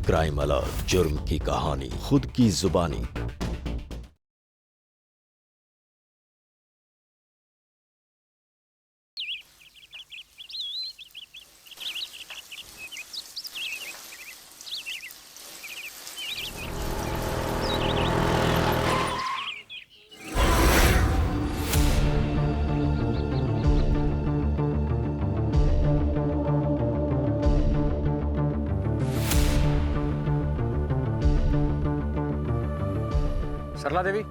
Crime alert, जुर्म की कहानी खुद की जुबानी। सरला देवी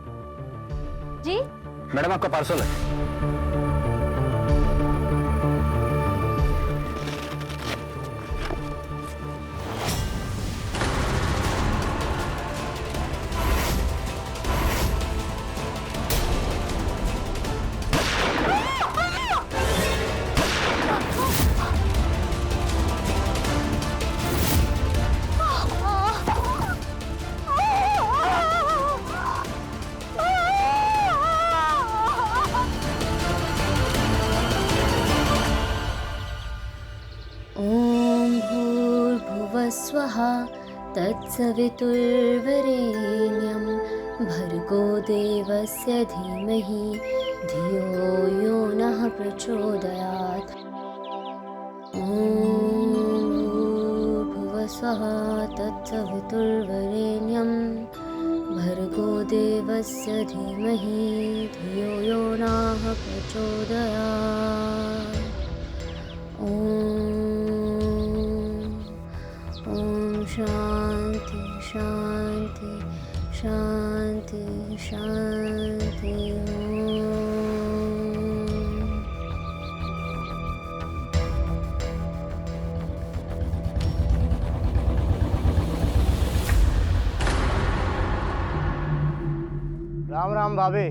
जी मैडम, आपका पार्सल है। ॐ भूर्भुवः स्वः तत्सवितुर्वरेण्यं भर्गो देवस्य धीमहि धियो यो नः प्रचोदयात्। ॐ भूर्भुवः स्वः तत्सवितुर्वरेण्यं भर्गो देवस्य धीमहि धियो यो नः प्रचोदयात्। ओम शांति शांति शांति शांति। राम राम भाभी।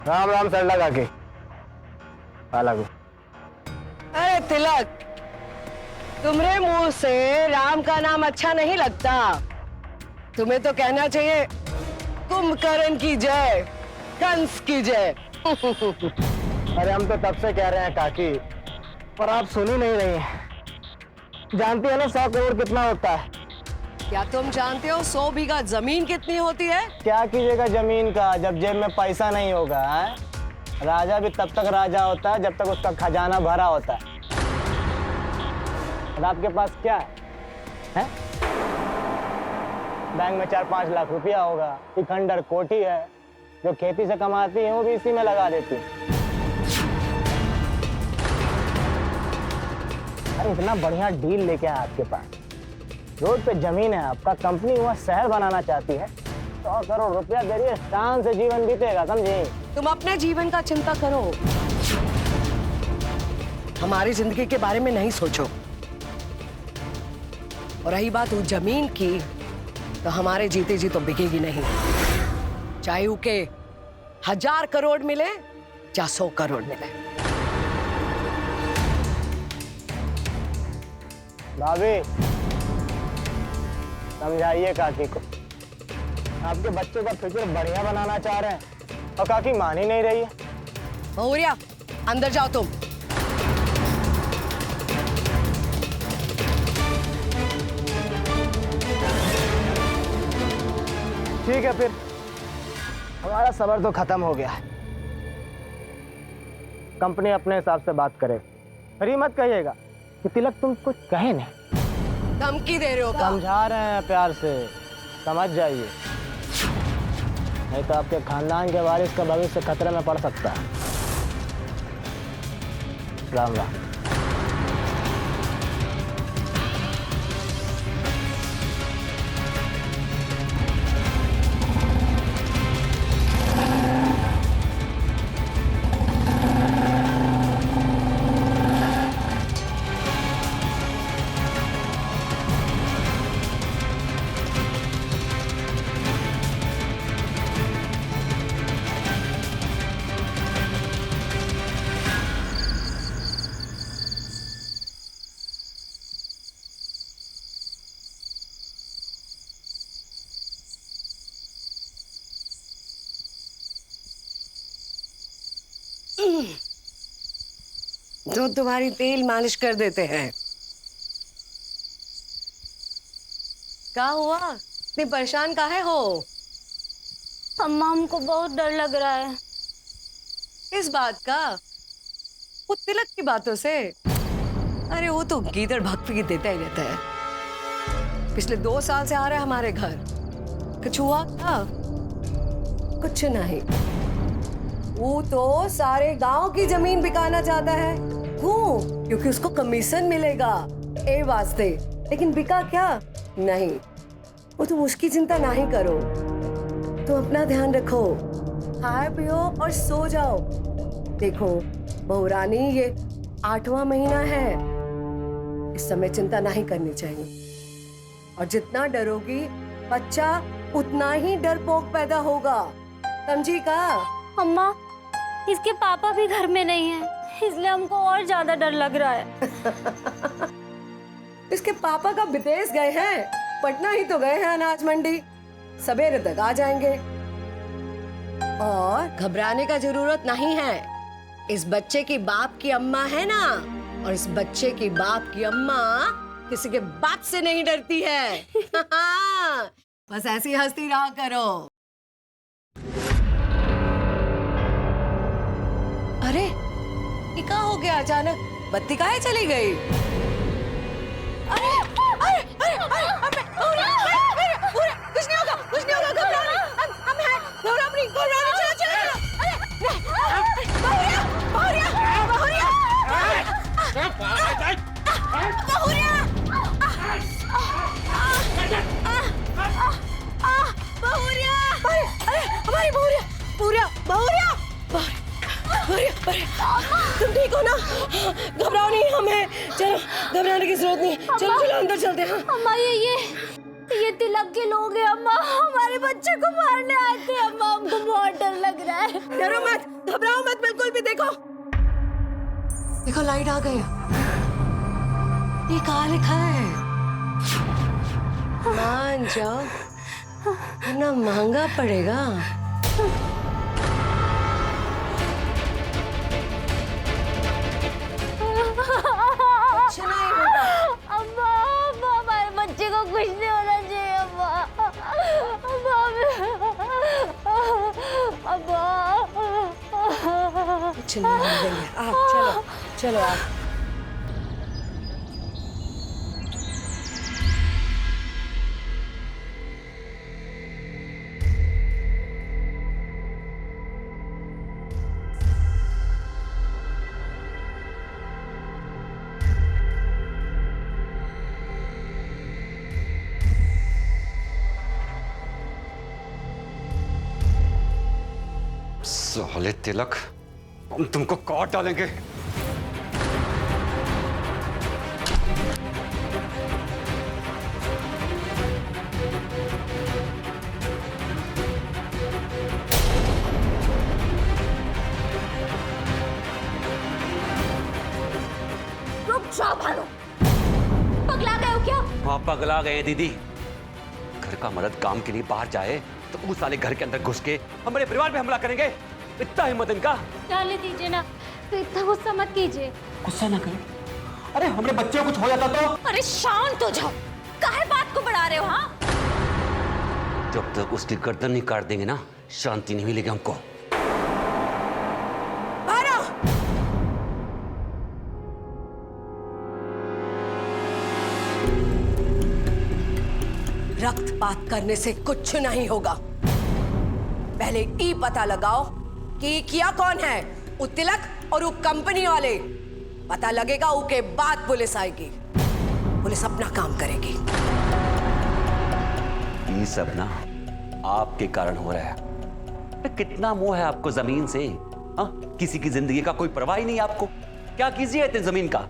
राम राम सरला काकी। लागू। अरे तिलक, तुम्हारे मुंह से राम का नाम अच्छा नहीं लगता। तुम्हें तो कहना चाहिए कुंभकर्ण की जय, कंस की जय। अरे हम तो तब से कह रहे हैं काकी, पर आप सुन ही नहीं रही हैं। जानती है ना 100 करोड़ कितना होता है? क्या तुम जानते हो 100 बीघा जमीन कितनी होती है? क्या कीजिएगा जमीन का जब जेब में पैसा नहीं होगा है? राजा भी तब तक राजा होता है जब तक उसका खजाना भरा होता है। और आपके पास क्या है? बैंक में 4-5 लाख रुपया होगा। एक खंडर कोठी है जो खेती से कमाती है, वो भी इसी में लगा देती है। अरे इतना बढ़िया डील लेके आए आपके पास। रोड पे जमीन है आपका, कंपनी वहाँ शहर बनाना चाहती है। 100 करोड़ रुपया दे रही है, शान से जीवन बीतेगा, समझे? तुम अपने जीवन का चिंता करो, हमारी जिंदगी के बारे में नहीं सोचो। और रही बात उस जमीन की, तो हमारे जीते जी तो बिकेगी नहीं। चाहे उके 1000 करोड़ मिले या 100 करोड़ मिले। भाभी समझाइए काकी को। आपके बच्चों का फ्यूचर बढ़िया बनाना चाह रहे हैं और काकी मान ही नहीं रही है। बहुरिया, अंदर जाओ तुम। ठीक है, फिर हमारा सबर तो खत्म हो गया है। कंपनी अपने हिसाब से बात करे। फिर मत कहिएगा कि तिलक तुम कुछ कहे नहीं। धमकी दे रहे हो क्या? समझा रहे हैं प्यार से, समझ जाइए, नहीं तो आपके खानदान के वारिस का भविष्य खतरे में पड़ सकता है। राम राम। जो तुम्हारी तेल मालिश कर देते हैं। क्या हुआ, इतनी परेशान काहे हो? अम्मा हमको बहुत डर लग रहा है। इस बात का? वो तिलक की बातों से? अरे वो तो गीदड़ भक्ति देता ही रहता है। पिछले 2 साल से आ रहा है हमारे घर। कुछ हुआ क्या? कुछ नहीं। वो तो सारे गांव की जमीन बिकाना चाहता है। क्यों? क्योंकि उसको कमीशन मिलेगा ए वास्ते। लेकिन बिका क्या? नहीं। वो तुम उसकी चिंता नहीं करो, तुम अपना ध्यान रखो, खाए पियो और सो जाओ। देखो बहू रानी, ये 8वां महीना है, इस समय चिंता नहीं करनी चाहिए। और जितना डरोगी बच्चा उतना ही डरपोक पैदा होगा, समझी का? अम्मा, इसके पापा भी घर में नहीं है, इसलिए हमको और ज्यादा डर लग रहा है। इसके पापा का विदेश गए हैं, पटना ही तो गए हैं अनाज मंडी, सवेरे तक आ जाएंगे। और घबराने का जरूरत नहीं है। इस बच्चे की बाप की अम्मा है ना, और इस बच्चे की बाप की अम्मा किसी के बाप से नहीं डरती है। बस ऐसी हंसती रहा करो। अरे ये क्या हो गया अचानक? बत्ती काहे चली गई? अरे अरे अरे अरे कुछ नहीं होगा, कुछ नहीं होगा, घबराओ नहीं, हम हैं, घबराओ नहीं, चलो चलो। बहुरिया बहुरिया बहुरिया बहुरिया बहुरिया, अरे हमारी बहुरिया बहुरिया बहुरिया बहुरिया, तुम ठीक हो ना? घबराओ नहीं, हम हैं, चलो, घबराने की जरूरत नहीं, चलो चलो अंदर चलते हैं। अम्मा, ये तिलक के लोग हैं अम्मा, हमारे बच्चे को मारने आए थे अम्मा, हमको बहुत डर लग रहा है। डरो मत, घबराओ मत बिल्कुल भी। देखो देखो लाइट आ गई। ये कहाँ लिखा है? मान जाओ वरना महंगा पड़ेगा। अम्मा, हमारे बच्चे को कुछ नहीं होना चाहिए अम्मा, कुछ नहीं होने देंगे। आप चलो चलो आप। साले तिलक, हम तुमको काट डालेंगे। रुक जाओ भानु, पगला गए हो क्या? हाँ पगला गए दीदी। घर का मर्द काम के लिए बाहर जाए तो उस साले घर के अंदर घुस के हमारे परिवार पे हमला करेंगे? इतना हिम्मत इनका? डाले दीजिए ना, तो इतना गुस्सा मत कीजिए। गुस्सा ना करो। अरे हमारे बच्चे को कुछ हो जाता तो? अरे शांत हो जाओ, काहे बात को बढ़ा रहे हो? हाँ, जब तक उसकी गर्दन नहीं काट देंगे ना, शांति नहीं मिलेगी हमको। रक्तपात करने से कुछ नहीं होगा। पहले ई पता लगाओ कि किया कौन है, वो तिलक और वो कंपनी वाले। पता लगेगा उसके बाद पुलिस आएगी, पुलिस अपना काम करेगी। ये सब ना आपके कारण हो रहा है। कितना मोह है आपको जमीन से? किसी की जिंदगी का कोई परवाह ही नहीं आपको। क्या कीजिए इतने जमीन का?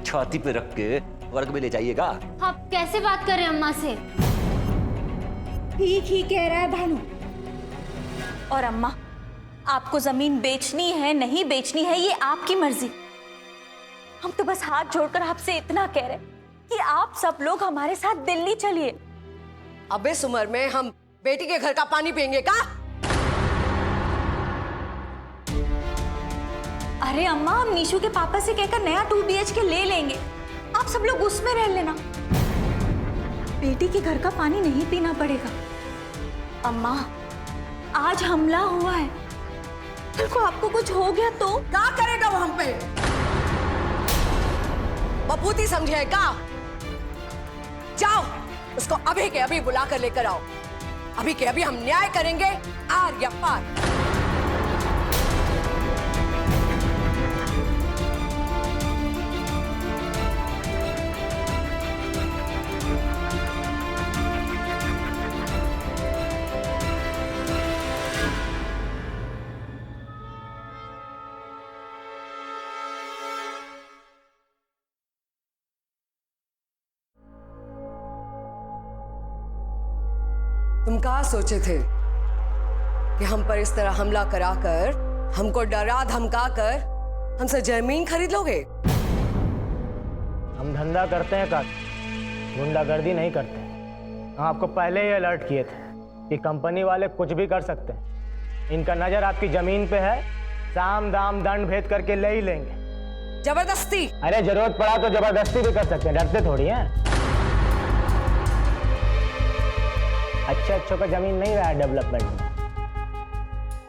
छाती पे रख के वर्ग में ले जाइएगा। आप कैसे बात कर रहे हैं अम्मा से? ठीक ही कह रहा है भानु। और अम्मा, आपको जमीन बेचनी है नहीं बेचनी है ये आपकी मर्जी। हम तो बस हाथ जोड़कर आपसे इतना कह रहे कि आप सब लोग हमारे साथ दिल्ली चलिए। अब इस उम्र में हम बेटी के घर का पानी पियेंगे का? अरे अम्मा, हम नीशू के पापा से कहकर नया 2 BHK ले लेंगे। आप सब लोग उसमें रह लेना। बेटी के घर का पानी नहीं पीना पड़ेगा। अम्मा, आज हमला हुआ है, कल को आपको कुछ हो गया तो? क्या करेगा वो हम पे? बपूती समझे का? जाओ, उसको अभी के अभी बुला कर लेकर आओ। अभी के अभी हम न्याय करेंगे, आर या पार। तुम क्या सोचे थे कि हम पर इस तरह हमला कराकर, हमको डरा धमका कर हमसे जमीन खरीद लोगे? हम धंधा करते हैं काश, गुंडागर्दी नहीं करते। हम आपको पहले ही अलर्ट किए थे कि कंपनी वाले कुछ भी कर सकते हैं। इनका नजर आपकी जमीन पे है, साम दाम दंड भेद करके ले ही लेंगे। जबरदस्ती? अरे जरूरत पड़ा तो जबरदस्ती भी कर सकते हैं, डरते थोड़ी हैं। अच्छों का जमीन नहीं रहा है डेवलपमेंट में।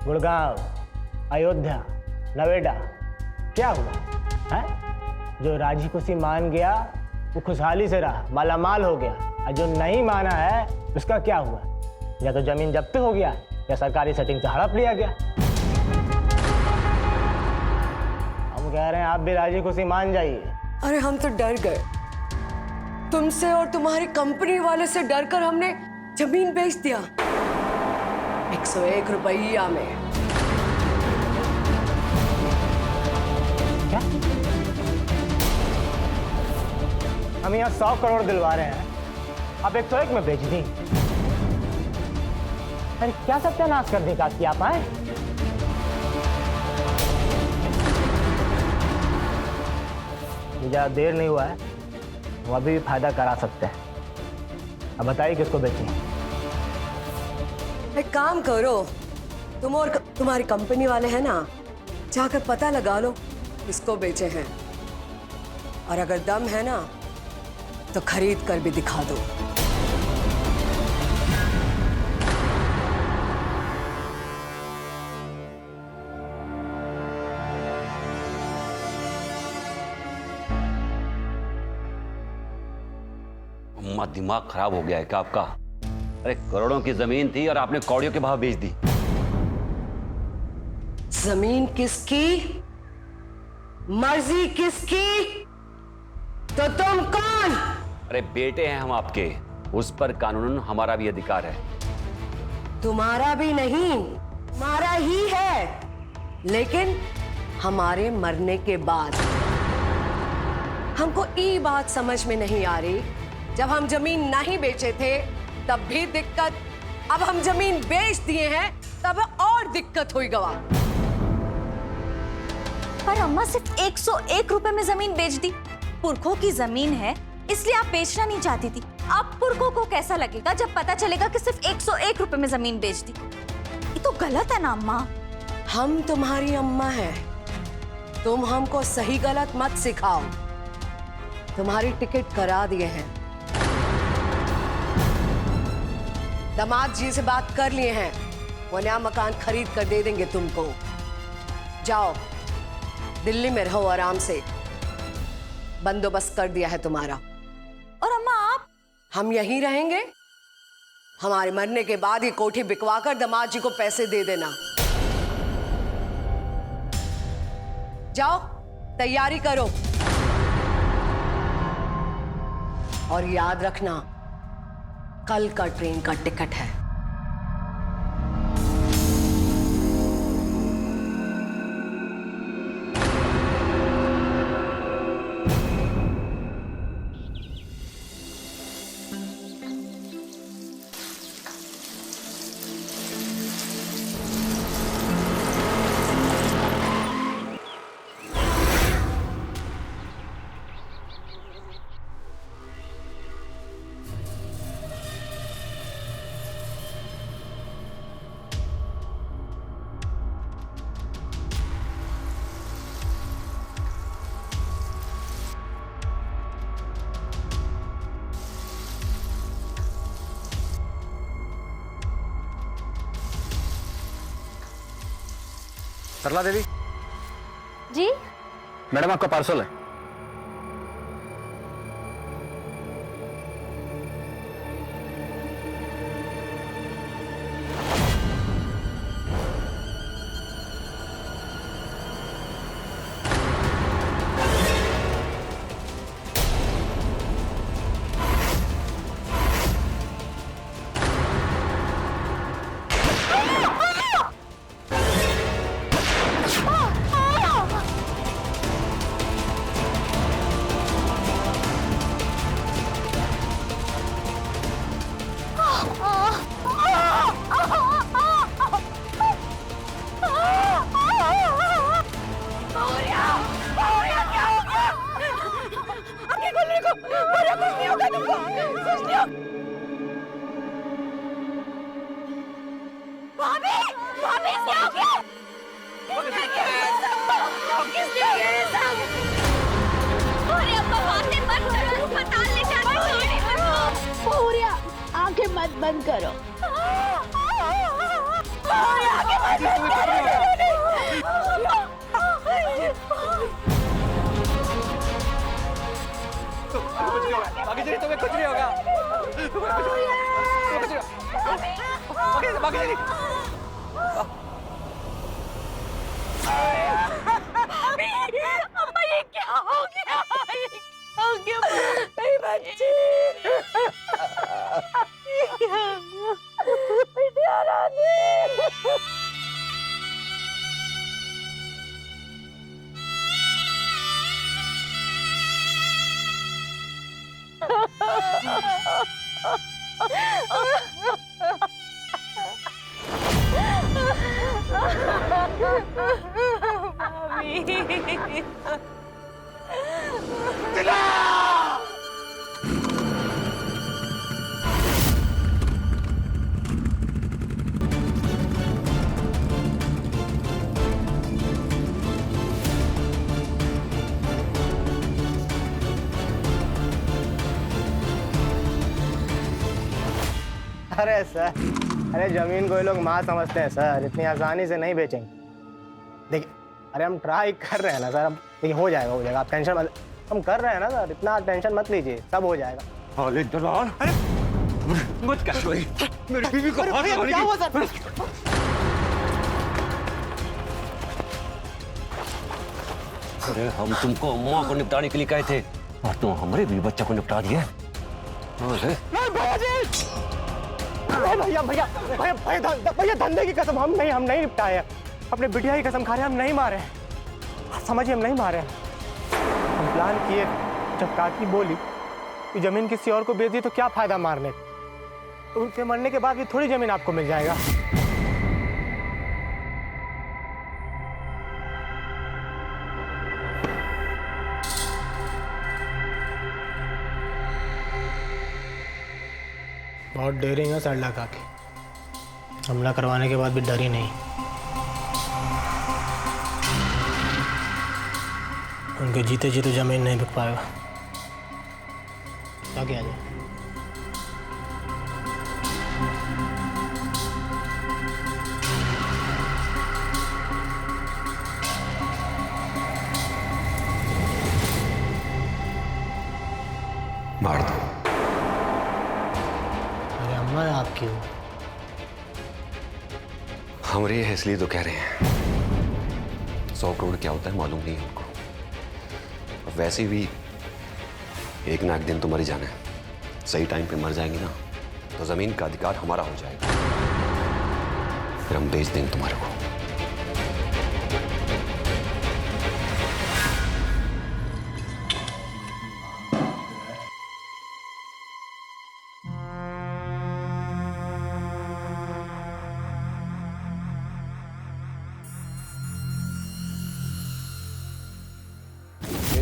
गुड़गांव, अयोध्या, नोएडा, क्या हुआ है? जो राजी खुशी मान गया वो खुशहाली से रहा, मालामाल हो गया, और जो नहीं माना है उसका क्या हुआ? या तो जमीन जब्त हो गया या सरकारी सेटिंग से हड़प लिया गया। हम कह रहे हैं आप भी राजी खुशी मान जाइए। अरे हम तो डर गए, तुमसे और तुम्हारी कंपनी वाले से डरकर हमने जमीन बेच दिया 101 रुपया में। क्या? हम यहाँ 100 करोड़ दिलवा रहे हैं, आप 101 में बेच दी। अरे क्या सत्यानाश कर देगा कि आप आए? ज्यादा देर नहीं हुआ है, वो अभी भी फायदा करा सकते हैं। अब बताइए किसको बेचें? एक काम करो, तुम और तुम्हारी कंपनी वाले हैं ना, जाकर पता लगा लो किसको बेचे हैं, और अगर दम है ना तो खरीद कर भी दिखा दो। दिमाग खराब हो गया है क्या आपका? अरे करोड़ों की जमीन थी और आपने कौड़ियों के भाव बेच दी। जमीन किसकी, मर्जी किसकी, तो तुम कौन? अरे बेटे हैं हम आपके, उस पर कानूनन हमारा भी अधिकार है। तुम्हारा भी नहीं, हमारा ही है, लेकिन हमारे मरने के बाद। हमको ये बात समझ में नहीं आ रही, जब हम जमीन नहीं बेचे थे तब भी दिक्कत, अब हम जमीन बेच दिए हैं तब और दिक्कत हुई गवा। पर अम्मा सिर्फ 101 रुपए में जमीन बेच दी। पुरखों की जमीन है इसलिए आप बेचना नहीं चाहती थी। अब पुरखों को कैसा लगेगा जब पता चलेगा कि सिर्फ 101 रुपए में जमीन बेच दी? ये तो गलत है ना अम्मा। हम तुम्हारी अम्मा हैं, तुम हमको सही गलत मत सिखाओ। तुम्हारी टिकट करा दिए हैं, दामाद जी से बात कर लिए हैं, वो नया मकान खरीद कर दे देंगे तुमको। जाओ दिल्ली में रहो आराम से, बंदोबस्त कर दिया है तुम्हारा। और अम्मा आप? हम यहीं रहेंगे, हमारे मरने के बाद ये कोठी बिकवा कर दामाद जी को पैसे दे देना। जाओ तैयारी करो, और याद रखना कल का ट्रेन का टिकट है। सरला देवी, जी मैडम आपका पार्सल है। आंखें मत बंद करो। बाकी चली तुम्हें कुछ नहीं होगा। बाकी चली अम्मा ये क्या हो गया? मेरी बच्ची बिटिया रानी। अरे सर, अरे जमीन को ये लोग माँ समझते हैं सर, इतनी आसानी से नहीं बेचेंगे। देखिए, अरे हम ट्राई कर रहे हैं ना सर, हम देखिए हो जाएगा, आप टेंशन मत, हम कर रहे हैं ना सर, इतना टेंशन मत लीजिए, सब हो जाएगा। अरे दलाल, अरे मत क्या मेरी बीवी को क्या हुआ सर? अरे हम तुमको अम्मा को निपटाने के लिए कहे थे और तुम हमारे भी बच्चा को निपटा दिए। भैया धंधे की कसम, हम नहीं निपटाए, अपने बिटिया की कसम खा रहे हैं, हम नहीं मारे, समझिए हम नहीं मारे। हम प्लान किए, जब काकी बोली कि जमीन किसी और को बेच दी तो क्या फायदा मारने, तो उनके मरने के बाद भी थोड़ी जमीन आपको मिल जाएगा। बहुत डेरिंग है सरला काकी, हमला करवाने के बाद भी डरी नहीं। उनके जीते जीते जमीन नहीं बिक पाएगा, क्या किया जाए। मार दो। अरे अम्मा आपकी हमरे है इसलिए तो कह रहे हैं। 100 करोड़ क्या होता है मालूम नहीं हमको। वैसे भी एक ना एक दिन तो मर ही जाना है। सही टाइम पे मर जाएंगे ना तो जमीन का अधिकार हमारा हो जाएगा, फिर हम बेच देंगे तुम्हारे को।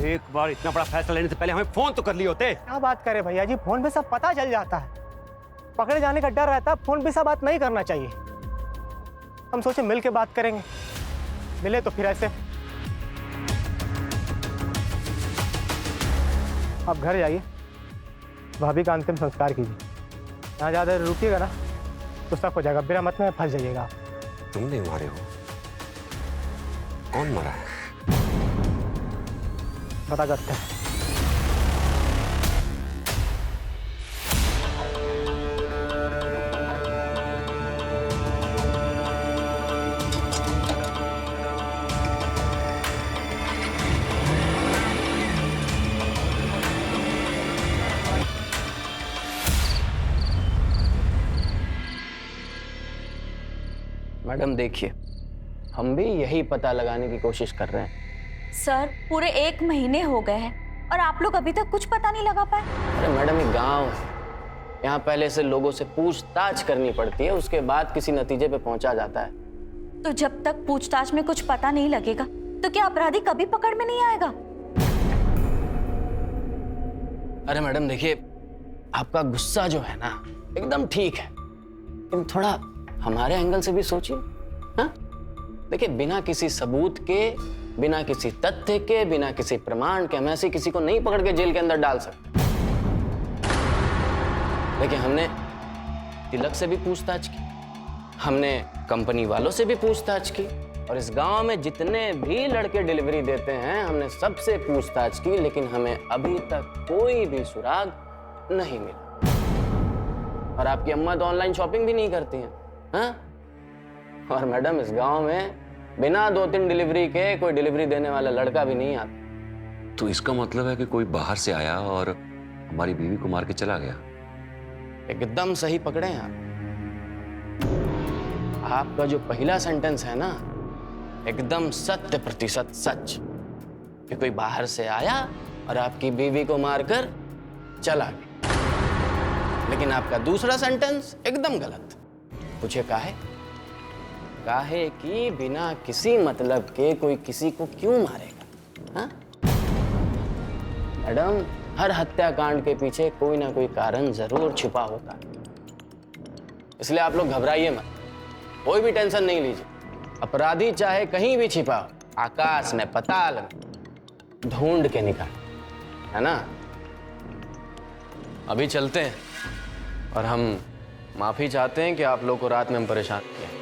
एक बार इतना बड़ा फैसला लेने से पहले हमें फोन तो कर लिए होते। क्या बात करें भैया जी, फोन पे सब पता चल जाता है, पकड़े जाने का डर रहता है, फोन पे सब बात नहीं करना चाहिए। हम सोचे मिल के बात करेंगे, मिले तो फिर ऐसे। आप घर जाइए, भाभी का अंतिम संस्कार कीजिए, यहाँ ज़्यादा रुकिएगा ना तो सब हो जाएगा, बिना मत में फंस जाइएगा। तुम नहीं मारे हो, कौन मरा है? पता करते हैं। मैडम देखिए, हम भी यही पता लगाने की कोशिश कर रहे हैं। सर पूरे 1 महीने हो गए हैं और आप लोग अभी तक कुछ पता नहीं लगा पाए। अरे मैडम, ये गांव है, यहाँ पहले से लोगों से पूछताछ करनी पड़ती है, उसके बाद किसी नतीजे पे पहुंचा जाता है। तो जब तक पूछताछ में कुछ पता नहीं लगेगा तो क्या अपराधी कभी पकड़ में नहीं आएगा? अरे मैडम देखिए, आपका गुस्सा जो है ना एकदम ठीक है, लेकिन थोड़ा हमारे एंगल से भी सोचिए। हाँ, देखिए बिना किसी सबूत के, बिना किसी तथ्य के, बिना किसी प्रमाण के हम ऐसे किसी को नहीं पकड़ के जेल के अंदर डाल सकते। देखिए हमने तिलक से भी पूछताछ की, हमने कंपनी वालों से भी पूछताछ की, और इस गांव में जितने भी लड़के डिलीवरी देते हैं हमने सबसे पूछताछ की, लेकिन हमें अभी तक कोई भी सुराग नहीं मिला। और आपकी अम्मा तो ऑनलाइन शॉपिंग भी नहीं करती हैं। हाँ? और मैडम इस गांव में बिना 2-3 डिलीवरी के कोई डिलीवरी देने वाला लड़का भी नहीं आता। तो इसका मतलब है कि कोई बाहर से आया और हमारी बीवी को मार के चला गया। एकदम सही पकड़े हैं आप। आपका जो पहला सेंटेंस है ना, एकदम 100% सच, कि कोई बाहर से आया और आपकी बीवी को मारकर चला गया। लेकिन आपका दूसरा सेंटेंस एकदम गलत। पूछे काहे? काहे कि बिना किसी मतलब के कोई किसी को क्यों मारेगा? हाँ? मैडम, हर हत्याकांड के पीछे कोई ना कोई कारण जरूर छिपा होता है, इसलिए आप लोग घबराइए मत, कोई भी टेंशन नहीं लीजिए। अपराधी चाहे कहीं भी छिपा हो, आकाश में, पाताल में, ढूंढ के निकाल, है ना? अभी चलते हैं, और हम माफी चाहते हैं कि आप लोग को रात में हम परेशान किए।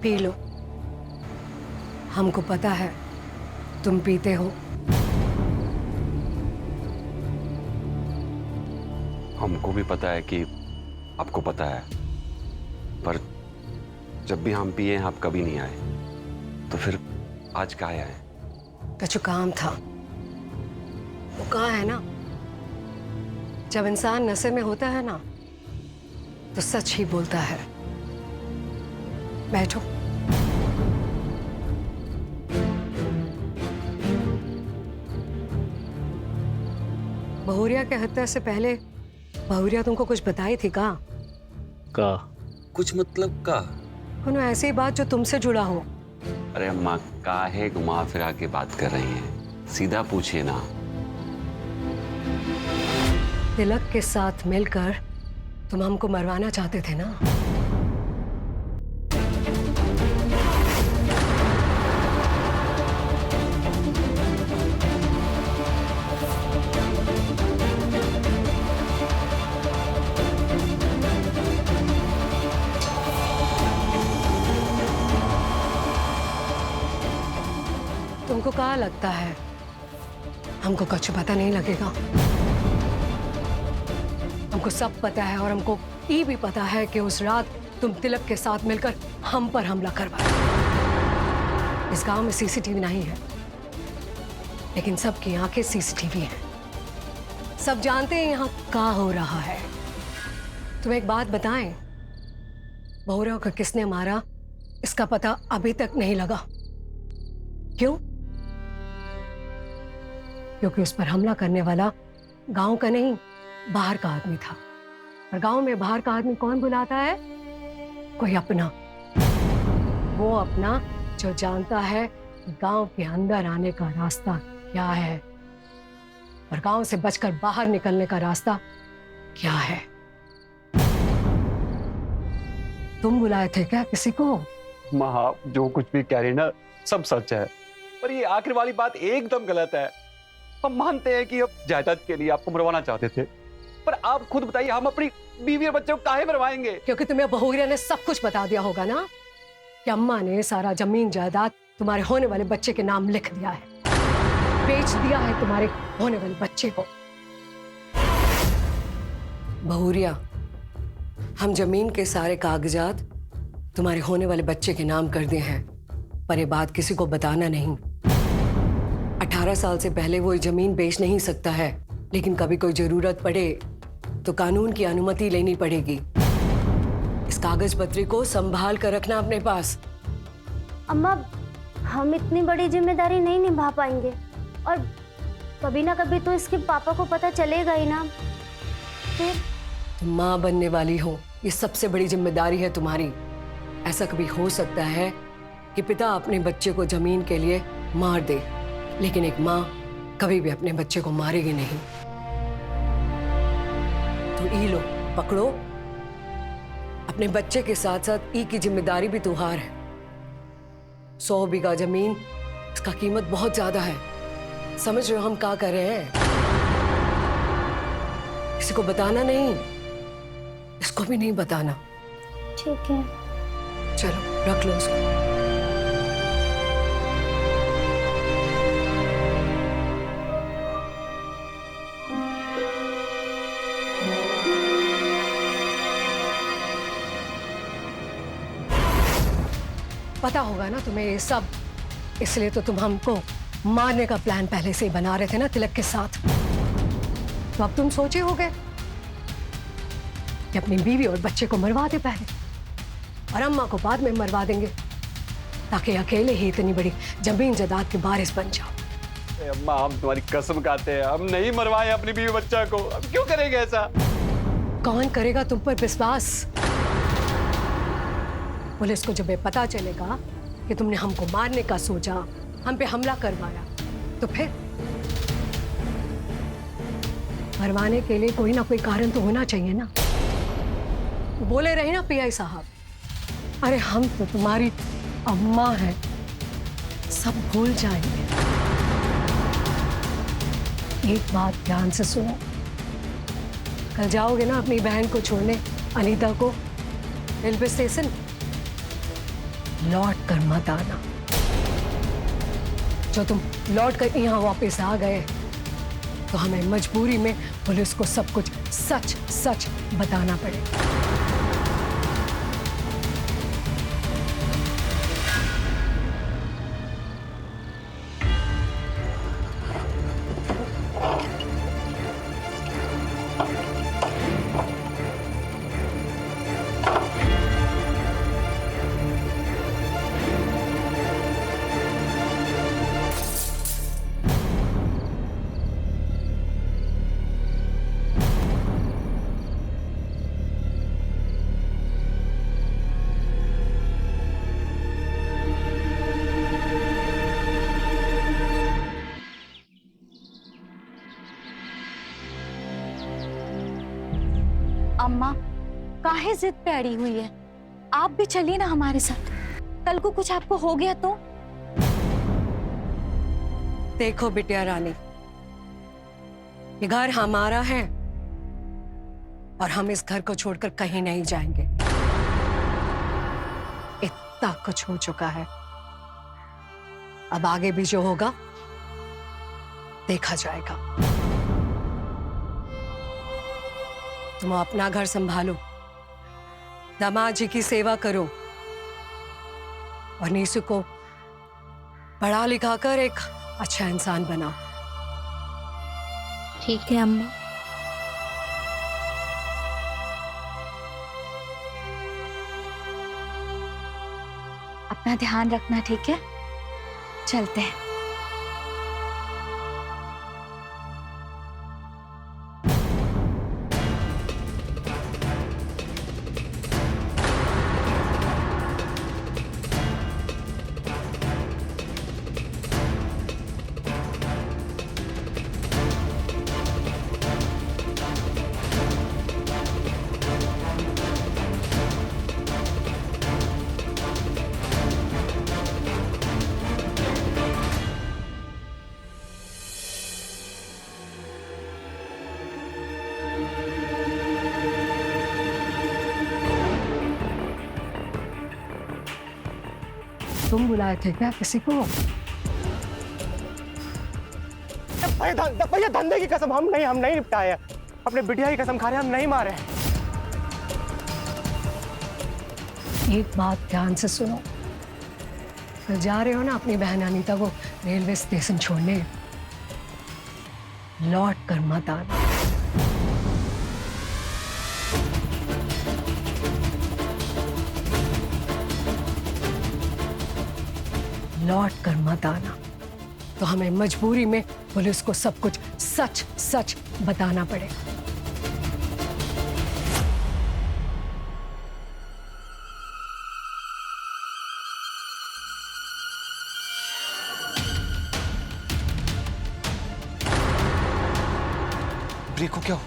पी लो, हमको पता है तुम पीते हो। हमको भी पता है कि आपको पता है, पर जब भी हम पिए आप कभी नहीं आए, तो फिर आज कहाँ आए? तो जो काम था वो कहाँ है ना। जब इंसान नशे में होता है ना तो सच ही बोलता है। बैठो। बहुरिया के हत्या से पहले बहुरिया तुमको कुछ बताई थी का? कुछ मतलब का? कोनो ऐसी बात जो तुमसे जुड़ा हो। अरे अम्मा, काहे घुमा फिरा के बात कर रही हैं? सीधा पूछिए ना। तिलक के साथ मिलकर तुम हमको मरवाना चाहते थे ना? तुमको क्या लगता है हमको कुछ पता नहीं लगेगा? हमको सब पता है, और हमको ये भी पता है कि उस रात तुम तिलक के साथ मिलकर हम पर हमला करवाए। इस गांव में सीसीटीवी नहीं है, लेकिन सबकी आंखें सीसीटीवी हैं। सब जानते हैं यहाँ क्या हो रहा है। तुम एक बात बताएं, बहुरा को किसने मारा इसका पता अभी तक नहीं लगा। क्यों? क्योंकि उस पर हमला करने वाला गांव का नहीं, बाहर का आदमी था। और गांव में बाहर का आदमी कौन बुलाता है? कोई अपना। वो अपना जो जानता है कि गांव के अंदर आने का रास्ता क्या है और गांव से बचकर बाहर निकलने का रास्ता क्या है। तुम बुलाए थे क्या किसी को? माँ आप जो कुछ भी कह रही ना सब सच है, पर ये आखिर वाली बात एकदम गलत है। हम मानते हैं कि अब जायदाद के लिए आपको मरवाना चाहते थे, पर आप खुद बताइए हम अपनी बीवी और बच्चों को काहे मरवाएंगे? क्योंकि तुम्हें बहुरिया ने सब कुछ बता दिया होगा ना कि अम्मा ने सारा जमीन जायदाद तुम्हारे होने वाले बच्चे के नाम लिख दिया है, बेच दिया है तुम्हारे होने वाले बच्चे को। बहुरिया, हम जमीन के सारे कागजात तुम्हारे होने वाले बच्चे के नाम कर दिए हैं, पर ये बात किसी को बताना नहीं। 18 साल से पहले वो जमीन बेच नहीं सकता है, लेकिन कभी कोई जरूरत पड़े तो कानून की अनुमति लेनी पड़ेगी। इस कागज पत्री को संभाल कर रखना अपने पास। अम्मा, हम इतनी बड़ी जिम्मेदारी नहीं निभा पाएंगे और कभी ना कभी तो इसके पापा को पता चलेगा ही ना। फिर तुम माँ बनने वाली हो, ये सबसे बड़ी जिम्मेदारी है तुम्हारी। ऐसा कभी हो सकता है कि पिता अपने बच्चे को जमीन के लिए मार दे, लेकिन एक माँ कभी भी अपने बच्चे को मारेगी नहीं। तो ई लो, पकड़ो। अपने बच्चे के साथ साथ ई की जिम्मेदारी भी तुम्हार है। 100 बीघा जमीन, इसका कीमत बहुत ज्यादा है। समझ रहे हो हम क्या कर रहे हैं? किसी को बताना नहीं, इसको भी नहीं बताना। ठीक है। चलो रख लो उसको। पता होगा ना तुम्हें ये सब, इसलिए तो तुम हमको मारने का प्लान पहले से ही बना रहे थे ना तिलक के साथ। तो अब तुम सोचे होगे कि अपनी बीवी और बच्चे को मरवा दे पहले और अम्मा को बाद में मरवा देंगे, ताकि अकेले ही इतनी बड़ी जमीन जायदाद के वारिस बन जाओ। अम्मा हम तुम्हारी कसम खाते हैं, हम नहीं मरवाए अपनी बीवी बच्चा को। अब क्यों करेंगे ऐसा? कौन करेगा तुम पर विश्वास? पुलिस को जब ये पता चलेगा कि तुमने हमको मारने का सोचा, हम पे हमला करवाया, तो फिर मरवाने के लिए कोई ना कोई कारण तो होना चाहिए ना। बोले रहे ना पीआई साहब, अरे हम तो तुम्हारी अम्मा हैं, सब भूल जाएंगे। एक बात ध्यान से सुनो, कल जाओगे ना अपनी बहन को छोड़ने, अनीता को, रेलवे स्टेशन, लौट कर मत आना। जो तुम लौट कर यहाँ वापस आ गए तो हमें मजबूरी में पुलिस को सब कुछ सच सच बताना पड़ेगा। अम्मा काहे जिद पे अड़ी हुई है? आप भी चलिए ना हमारे साथ। कल को कुछ आपको हो गया तो? देखो बिटिया रानी, ये घर हमारा है और हम इस घर को छोड़कर कहीं नहीं जाएंगे। इतना कुछ हो चुका है, अब आगे भी जो होगा देखा जाएगा। तुम अपना घर संभालो, दामाद जी की सेवा करो और नीसू को पढ़ा लिखा कर एक अच्छा इंसान बनाओ। ठीक है अम्मा। अपना ध्यान रखना, ठीक है? चलते हैं। तुम बुलाए थे क्या किसी को? भैया धंधे की कसम, हम नहीं निपटाए। अपने बिटिया की कसम खा रहे, हम नहीं मारे। एक बात ध्यान से सुनो, कल जा रहे हो ना अपनी बहन अनीता को रेलवे स्टेशन छोड़ने, लौट कर मत आना। लौट कर मत आना तो हमें मजबूरी में पुलिस को सब कुछ सच सच बताना पड़ेगा। ब्रेक को क्या हो?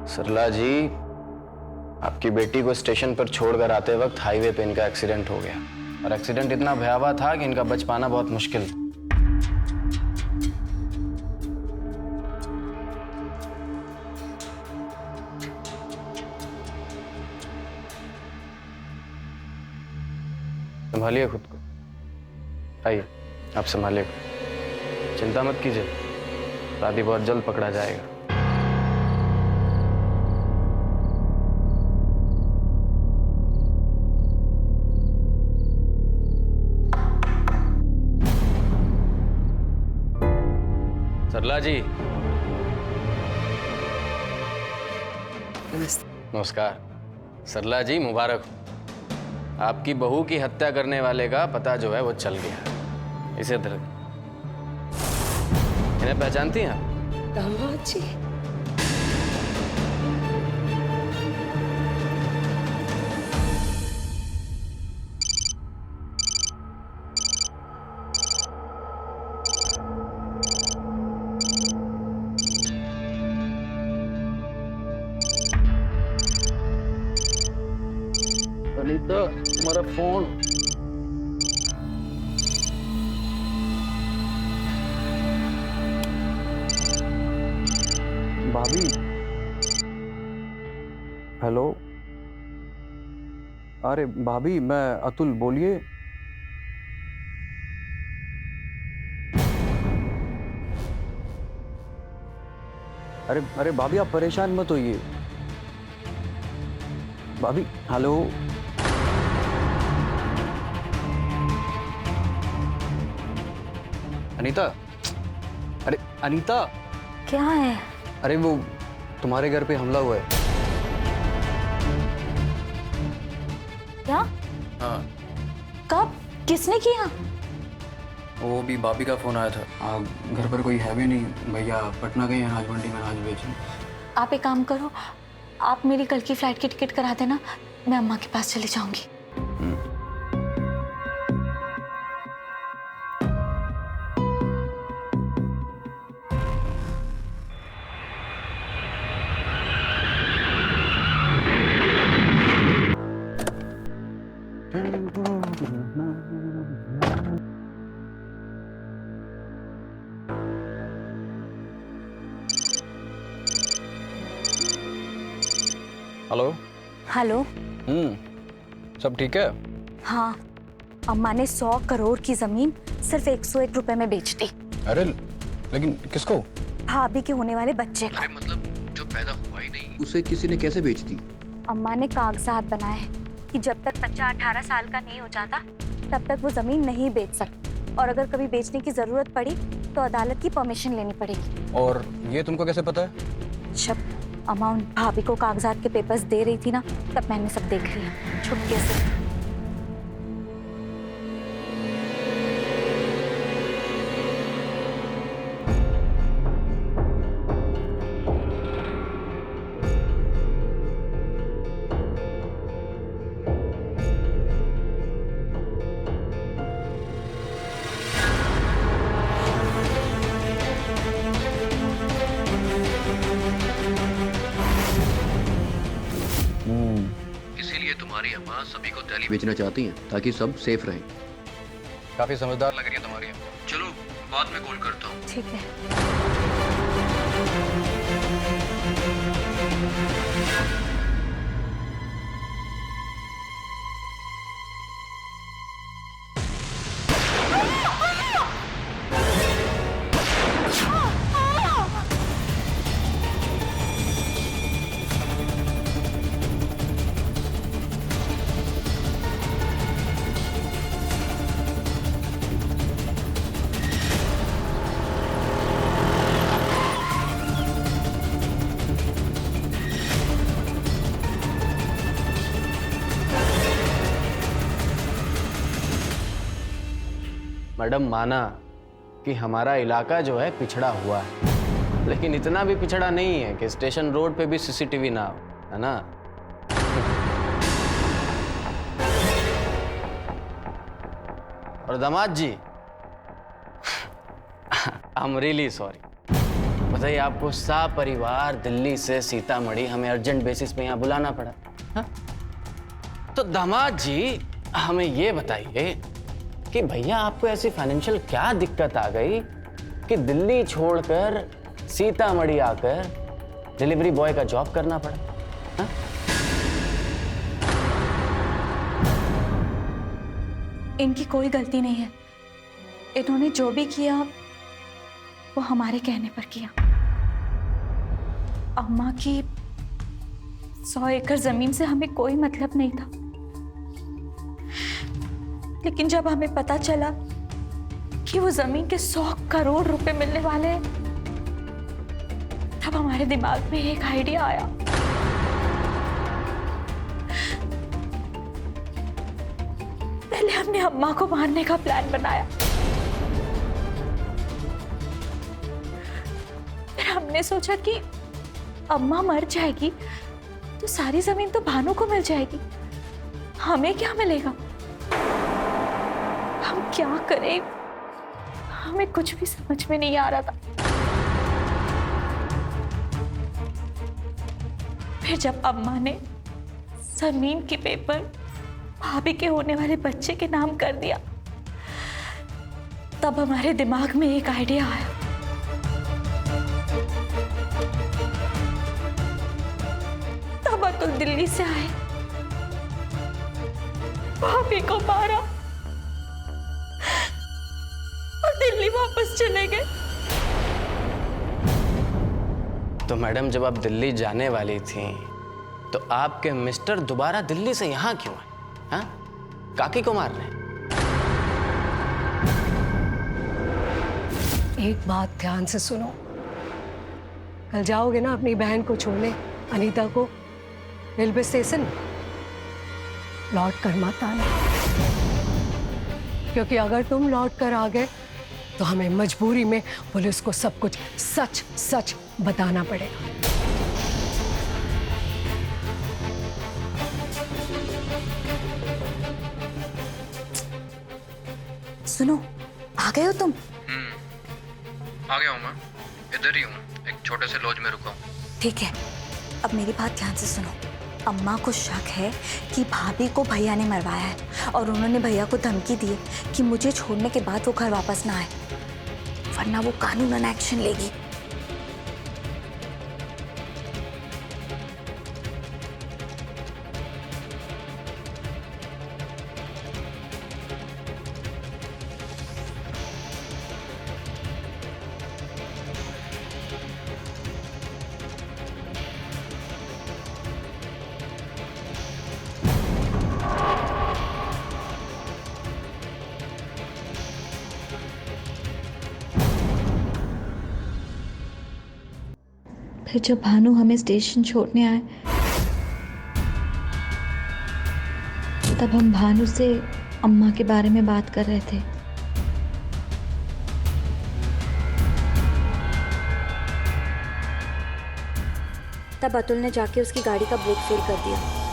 सरला जी, आपकी बेटी को स्टेशन पर छोड़कर आते वक्त हाईवे पे इनका एक्सीडेंट हो गया और एक्सीडेंट इतना भयावह था कि इनका बच पाना बहुत मुश्किल था। संभालिए खुद को। आइए, आप संभालिए, चिंता मत कीजिए, अपराधी बहुत जल्द पकड़ा जाएगा। सरला जी, नमस्कार। सरला जी, मुबारक हो, आपकी बहू की हत्या करने वाले का पता जो है वो चल गया। इसे तरह इन्हें पहचानती हैं आप? दामाद जी, अनीता, तुम्हारा फोन। भाभी, हेलो। अरे भाभी, मैं अतुल, बोलिए। अरे भाभी, आप परेशान मत होइए। भाभी, हेलो। अनीता, अरे अनीता, क्या है? अरे वो तुम्हारे घर पे हमला हुआ है। क्या? हाँ, कब? किसने किया? वो भी भाभी का फोन आया था। घर पर कोई है भी नहीं, भैया पटना गए हैं, अनाज मंडी में अनाज बेचने। आप एक काम करो, आप मेरी कल की फ्लाइट की टिकट करा देना, मैं अम्मा के पास चली जाऊंगी। हेलो। हेलो। सब ठीक है? हाँ, अम्मा ने 100 करोड़ की जमीन सिर्फ 101 रुपए में बेच दी। अरे लेकिन किसको? भाभी के होने वाले बच्चे को। मतलब जो पैदा हुआ ही नहीं, उसे किसी ने कैसे बेच दी? अम्मा ने कागजात बनाए हैं कि जब तक बच्चा 18 साल का नहीं हो जाता तब तक वो जमीन नहीं बेच सकती, और अगर कभी बेचने की जरूरत पड़ी तो अदालत की परमिशन लेनी पड़ेगी। और ये तुमको कैसे पता है? जब अम्मा उन भाभी को कागजात के पेपर्स दे रही थी ना, तब मैंने सब देख लिया छुपके से। इसीलिए तुम्हारी अम्मा सभी को दहली बेचना चाहती हैं ताकि सब सेफ रहें। काफी समझदार लग रही है तुम्हारी अम्मा। चलो बाद में कॉल करता हूँ। ठीक है। मैडम माना कि हमारा इलाका जो है पिछड़ा हुआ है, लेकिन इतना भी पिछड़ा नहीं है कि स्टेशन रोड पे भी सीसीटीवी ना हो, है ना? और दामाद जी, आई एम रियली सॉरी। बताइए, आपको सपरिवार दिल्ली से सीतामढ़ी हमें अर्जेंट बेसिस पे यहाँ बुलाना पड़ा। हा? तो दामाद जी हमें ये बताइए कि भैया आपको ऐसी फाइनेंशियल क्या दिक्कत आ गई कि दिल्ली छोड़कर सीतामढ़ी आकर डिलीवरी बॉय का जॉब करना पड़ा? हा? इनकी कोई गलती नहीं है। इन्होंने जो भी किया वो हमारे कहने पर किया। अम्मा की 100 एकड़ जमीन से हमें कोई मतलब नहीं था, लेकिन जब हमें पता चला कि वो जमीन के 100 करोड़ रुपए मिलने वाले हैं, तब हमारे दिमाग में एक आइडिया आया। पहले हमने अम्मा को मारने का प्लान बनाया, फिर हमने सोचा कि अम्मा मर जाएगी तो सारी जमीन तो भानु को मिल जाएगी, हमें क्या मिलेगा? हम क्या करें, हमें कुछ भी समझ में नहीं आ रहा था। फिर जब अम्मा ने जमीन के पेपर भाभी के होने वाले बच्चे के नाम कर दिया, तब हमारे दिमाग में एक आइडिया आया। तब अतुल दिल्ली से आए, भाभी को मारा और दिल्ली वापस चले गए। तो मैडम, जब आप दिल्ली जाने वाली थी तो आपके मिस्टर दोबारा दिल्ली से यहाँ क्यों आए? हाँ? काकी को मार रहे? एक बात ध्यान से सुनो, कल जाओगे ना अपनी बहन को छोड़ने, अनीता को, रेलवे स्टेशन, लौट कर मत आना, क्योंकि अगर तुम लौट कर आ गए तो हमें मजबूरी में पुलिस को सब कुछ सच सच बताना पड़ेगा। सुनो, आ गए हो तुम? आ गया हूँ मैं, इधर ही हूँ, एक छोटे से लॉज में रुका हूँ। ठीक है, अब मेरी बात ध्यान से सुनो। अम्मा को शक है कि भाभी को भैया ने मरवाया है, और उन्होंने भैया को धमकी दी है कि मुझे छोड़ने के बाद वो घर वापस ना आए, वरना वो कानूनन एक्शन लेगी। फिर जब भानु हमें स्टेशन छोड़ने आए तब हम भानु से अम्मा के बारे में बात कर रहे थे। तब अतुल ने जाके उसकी गाड़ी का ब्रेक फेल कर दिया।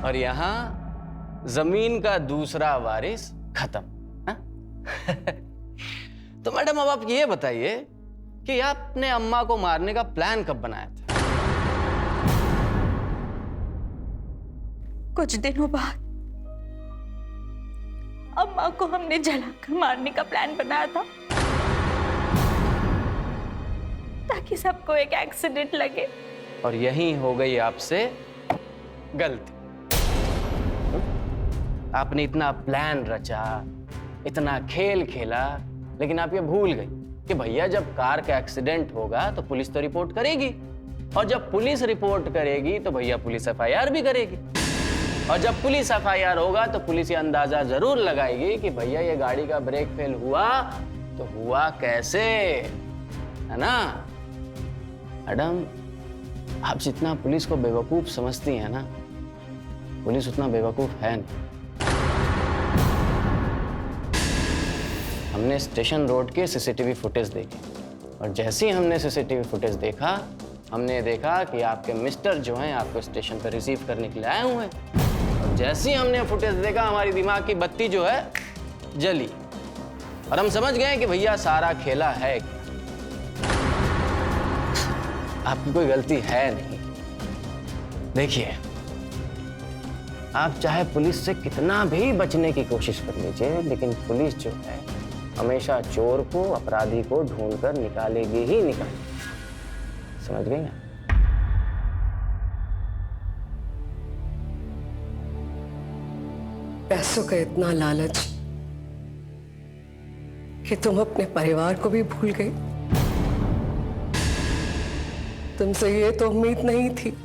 और यहां जमीन का दूसरा वारिस खत्म। तो मैडम अब आप ये बताइए कि आपने अम्मा को मारने का प्लान कब बनाया था? कुछ दिनों बाद अम्मा को हमने जलाकर मारने का प्लान बनाया था ताकि सबको एक एक्सीडेंट लगे। और यही हो गई आपसे गलती। आपने इतना प्लान रचा, इतना खेल खेला, लेकिन आप ये भूल गई कि भैया जब कार का एक्सीडेंट होगा तो पुलिस तो रिपोर्ट करेगी, और जब पुलिस रिपोर्ट करेगी तो भैया पुलिस एफआईआर भी करेगी, और जब पुलिस एफआईआर होगा तो पुलिस ये अंदाजा जरूर लगाएगी कि भैया ये गाड़ी का ब्रेक फेल हुआ तो हुआ कैसे, है ना? मैडम, आप जितना पुलिस को बेवकूफ समझती हैं ना, पुलिस उतना बेवकूफ है नहीं। हमने स्टेशन रोड के सीसीटीवी फुटेज देखे, और जैसे ही हमने सीसीटीवी फुटेज देखा, हमने देखा कि आपके मिस्टर जो हैं आपको स्टेशन पर रिसीव करने के लिए आए हुए हैं। और जैसे ही हमने फुटेज देखा, हमारी दिमाग की बत्ती जो है जली, और हम समझ गए कि भैया सारा खेला है क्या। आपकी कोई गलती है नहीं। देखिए, आप चाहे पुलिस से कितना भी बचने की कोशिश कर लीजिए, लेकिन पुलिस जो है हमेशा चोर को, अपराधी को ढूंढकर निकालेगी ही निकालेगी। समझ गई ना? पैसों का इतना लालच कि तुम अपने परिवार को भी भूल गई। तुमसे ये तो उम्मीद नहीं थी।